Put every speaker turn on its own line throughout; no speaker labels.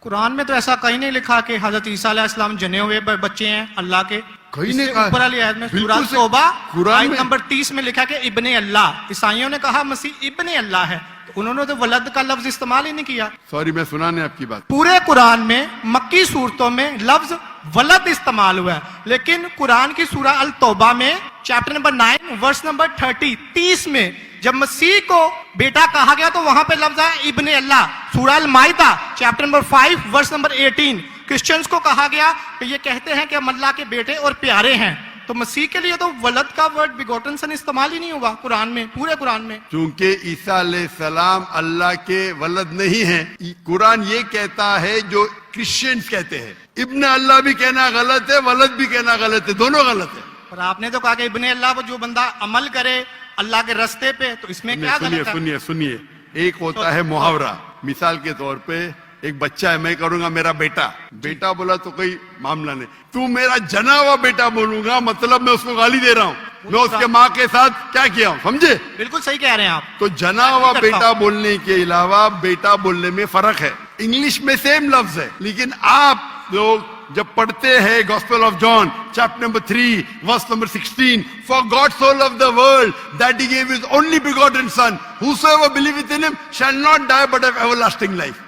قرآن میں تو ایسا کہیں نہیں لکھا کہ حضرت عیسیٰ علیہ السلام جنے ہوئے بچے ہیں اللہ کے.
کہیں نہیں کہا.
اوپر والی آیت میں سورہ توبہ آیت نمبر 30 میں لکھا کہ ابن اللہ. عیسائیوں نے کہا مسیح ابن اللہ ہے, انہوں نے تو ولد کا لفظ استعمال ہی نہیں کیا.
سوری میں سنا نہیں آپ کی بات.
پورے قرآن میں مکی صورتوں میں لفظ ولد استعمال ہوا ہے, لیکن قرآن کی سورہ التوبہ میں چیپٹر نمبر 9 ورس نمبر 30 میں جب مسیح کو بیٹا کہا گیا تو وہاں پہ لفظ ہے ابن اللہ. سورہ المائدہ chapter number 5 verse number 18 Christians کو کہا گیا کہ یہ کہتے ہیں کہ ہم اللہ کے بیٹے اور پیارے ہیں. تو مسیح کے لیے تو ولد کا ورڈ بیگوٹن سن استعمال ہی نہیں ہوا قرآن میں, پورے قرآن میں.
چونکہ عیسیٰ علیہ السلام اللہ کے ولد نہیں ہیں. قرآن یہ کہتا ہے جو کرسچنز کہتے ہیں. ابن اللہ بھی کہنا غلط ہے, ولد بھی کہنا غلط ہے, دونوں غلط ہے.
اور آپ نے تو کہا کہ ابن اللہ پر جو بندہ عمل کرے اللہ کے رستے پہ, تو اس میں کیا غلط ہے؟
سنیے ایک ہوتا ہے محاورہ. مثال کے طور پہ ایک بچہ ہے, میں کروں گا میرا بیٹا. بیٹا بولا تو کوئی معاملہ نہیں. تو میرا جنا ہوا بیٹا بولوں گا مطلب میں اس کو گالی دے رہا ہوں, میں اس کے ماں کے ساتھ کیا کیا ہوں, سمجھے؟
بالکل صحیح کہہ رہے ہیں آپ.
تو جنا ہوا بیٹا بولنے کے علاوہ بیٹا بولنے میں فرق ہے. انگلش میں سیم لفظ ہے, لیکن آپ لوگ جب پڑھتے ہیں gospel of John chapter number 3 verse number 16, for God so loved the world that he gave his only begotten son, whosoever believeth in him shall not die but have everlasting life.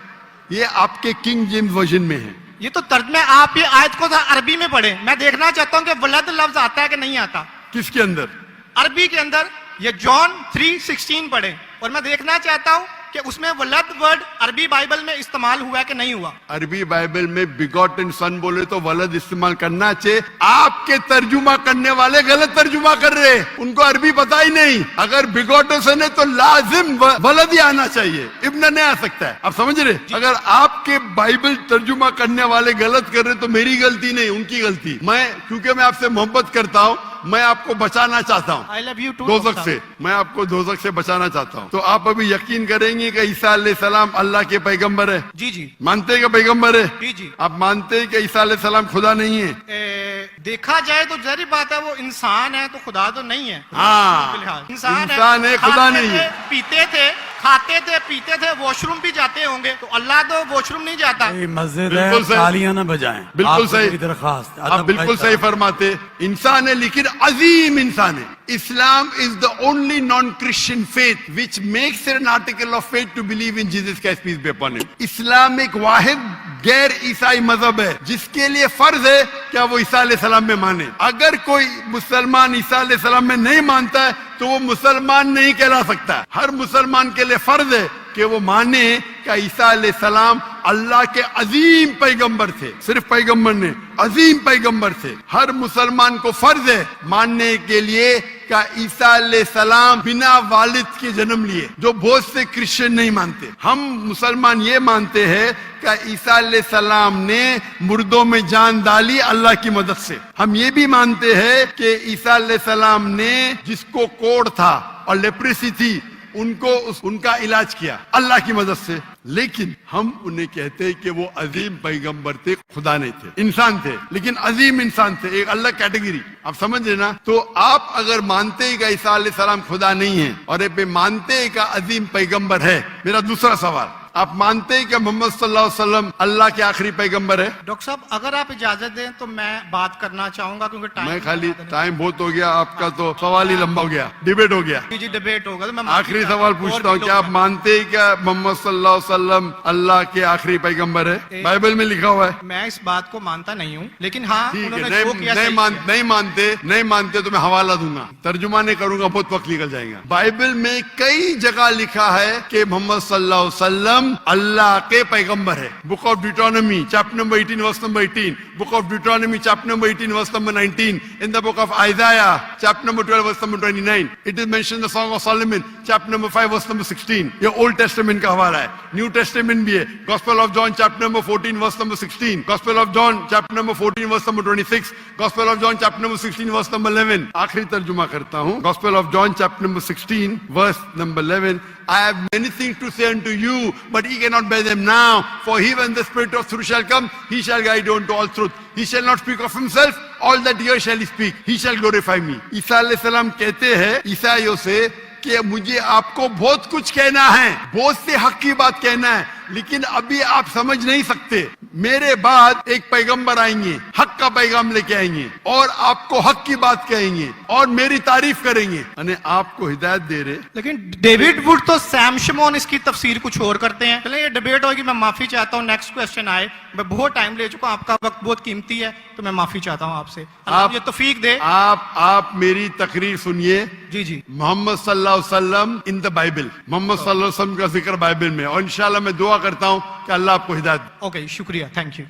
یہ آپ کے king James version میں ہے.
یہ تو ترجمہ, آپ یہ آیت کو عربی میں پڑھیں. میں دیکھنا چاہتا ہوں کہ ولد لفظ آتا ہے کہ نہیں آتا.
کس کے اندر؟
عربی کے اندر. یہ جان 3:16 پڑھیں, اور میں دیکھنا چاہتا ہوں کہ اس میں ولد ورڈ عربی بائبل میں استعمال ہوا ہے کہ نہیں ہوا.
عربی بائبل میں بیگوٹن سن بولے تو ولد استعمال کرنا چاہیے. آپ کے ترجمہ کرنے والے غلط ترجمہ کر رہے ہیں, ان کو عربی پتا ہی نہیں. اگر بیگوٹن سن ہے تو لازم ولد ہی آنا چاہیے, ابن نہیں آ سکتا ہے. آپ سمجھ رہے؟ اگر آپ کے بائبل ترجمہ کرنے والے غلط کر رہے تو میری غلطی نہیں, ان کی غلطی. میں کیونکہ میں آپ سے محبت کرتا ہوں, میں آپ کو بچانا چاہتا ہوں
I love you too,
دوزخ سے. میں آپ کو دوزخ سے بچانا چاہتا ہوں. تو آپ ابھی یقین کریں گے کہ عیسیٰ علیہ السلام اللہ کے پیغمبر ہے؟
جی
مانتے ہیں کہ پیغمبر ہے؟
جی.
آپ مانتے ہیں کہ عیسیٰ علیہ السلام خدا نہیں ہے؟
دیکھا جائے تو ظاہر بات ہے وہ انسان ہے تو خدا تو نہیں ہے.
ہاں, انسان ہے, خدا نہیں ہے.
پیتے تھے, کھاتے تھے, پیتے تھے, واش روم بھی جاتے ہوں گے, تو اللہ تو واش روم نہیں جاتا.
مسجد ہے, تالیاں نہ بجائیں.
بالکل صحیح
درخواست,
آپ بالکل صحیح فرماتے. انسان ہے لیکن عظیم انسان ہے. Islam is the only non-Christian faith which makes it an article of faith to believe in Jesus Christ, peace be upon him. اسلام ایک واحد غیر عیسائی مذہب ہے جس کے لیے فرض ہے کیا وہ عیسیٰ علیہ السلام میں مانے. اگر کوئی مسلمان عیسیٰ علیہ السلام میں نہیں مانتا ہے تو وہ مسلمان نہیں کہلا سکتا. ہر مسلمان کے لیے فرض ہے کہ وہ مانے کہ عیسیٰ علیہ السلام اللہ کے عظیم پیغمبر تھے. صرف پیغمبر نے, عظیم پیغمبر تھے. ہر مسلمان کو فرض ہے ماننے کے لیے کہ عیسیٰ علیہ السلام بنا والد کے جنم لیے, جو بہت سے کرسچن نہیں مانتے. ہم مسلمان یہ مانتے ہیں کہ عیسیٰ علیہ السلام نے مردوں میں جان ڈالی اللہ کی مدد سے. ہم یہ بھی مانتے ہیں کہ عیسیٰ علیہ السلام نے جس کو کوڑ تھا اور لیپریسی تھی ان کا علاج کیا اللہ کی مدد سے. لیکن ہم انہیں کہتے ہیں کہ وہ عظیم پیغمبر تھے, خدا نہیں تھے, انسان تھے لیکن عظیم انسان تھے, ایک الگ کیٹیگری. آپ سمجھ رہے نا؟ تو آپ اگر مانتے ہیں کہ عیسیٰ علیہ السلام خدا نہیں ہے اور مانتے ہیں کہ عظیم پیغمبر ہے, میرا دوسرا سوال, آپ مانتے ہیں کہ محمد صلی اللہ علیہ وسلم اللہ کے آخری پیغمبر ہے؟
ڈاکٹر صاحب اگر آپ اجازت دیں تو میں بات کرنا چاہوں گا, کیونکہ
میں خالی ٹائم بہت ہو گیا, آپ کا تو سوال ہی لمبا ہو گیا, ڈیبیٹ ہو گیا.
جی ڈیبیٹ ہوگا. تو میں
آخری سوال پوچھتا ہوں, کیا آپ مانتے ہیں کہ محمد صلی اللہ علیہ وسلم اللہ کے آخری پیغمبر ہے؟ بائبل میں لکھا ہوا ہے.
میں اس بات کو مانتا نہیں ہوں, لیکن ہاں
ٹھیک ہے, نہیں مانتے تو میں حوالہ دوں گا, ترجمہ نہیں کروں گا, بہت وقت نکل جائے گا. بائبل میں کئی جگہ لکھا ہے کہ محمد صلی اللہ علیہ وسلم اللہ کے پیغمبر ہے. Book of Deuteronomy chapter number 18 verse number 18, book of Deuteronomy chapter number 18 verse number 19, in the book of Isaiah chapter number 12 verse number 29, it is mentioned in the Song of Solomon chapter number 5 verse number 16. یہ Old Testament کا حوالہ ہے, New Testament بھی ہے. Gospel of John chapter number 14 verse number 16, Gospel of John chapter number 14 verse number 26, Gospel of John chapter number 16 verse number 11. آخری ترجمہ کرتا ہوں, Gospel of John chapter number 16 verse number 11. I have many things to say unto you, but ye cannot bear them now. For he, when the Spirit of truth shall come, he shall guide you unto all truth. He shall not speak of himself, all that he shall speak. He shall glorify me. عیسیٰ علیہ السلام کہتے ہیں عیسائیوں سے کہ مجھے آپ کو بہت کچھ کہنا ہے, بہت سے حق کی بات کہنا ہے, لیکن ابھی آپ سمجھ نہیں سکتے. میرے بعد ایک پیغمبر آئیں گے, حق کا پیغام لے کے آئیں گے, اور آپ کو حق کی بات کہیں گے اور میری تعریف کریں گے. یعنی آپ کو ہدایت دے رہے.
لیکن ڈیوڈ وڈ تو سیم شمون اس کی تفسیر کچھ اور کرتے ہیں. چلیں یہ ڈیبیٹ ہوگی, میں معافی چاہتا ہوں. نیکسٹ کوسچن آئے. میں بہت ٹائم لے چکا ہوں, آپ کا وقت بہت قیمتی ہے, تو میں معافی چاہتا ہوں آپ سے. آپ یہ توفیق دے.
آپ میری تقریر سنیے.
جی جی.
محمد صلی اللہ علیہ وسلم ان دا بائبل, محمد صلی اللہ علیہ وسلم کا ذکر بائبل میں, اور انشاءاللہ میں دعا کرتا ہوں کہ اللہ آپ کو ہدایت دے.
اوکے, شکریہ, تھینک یو.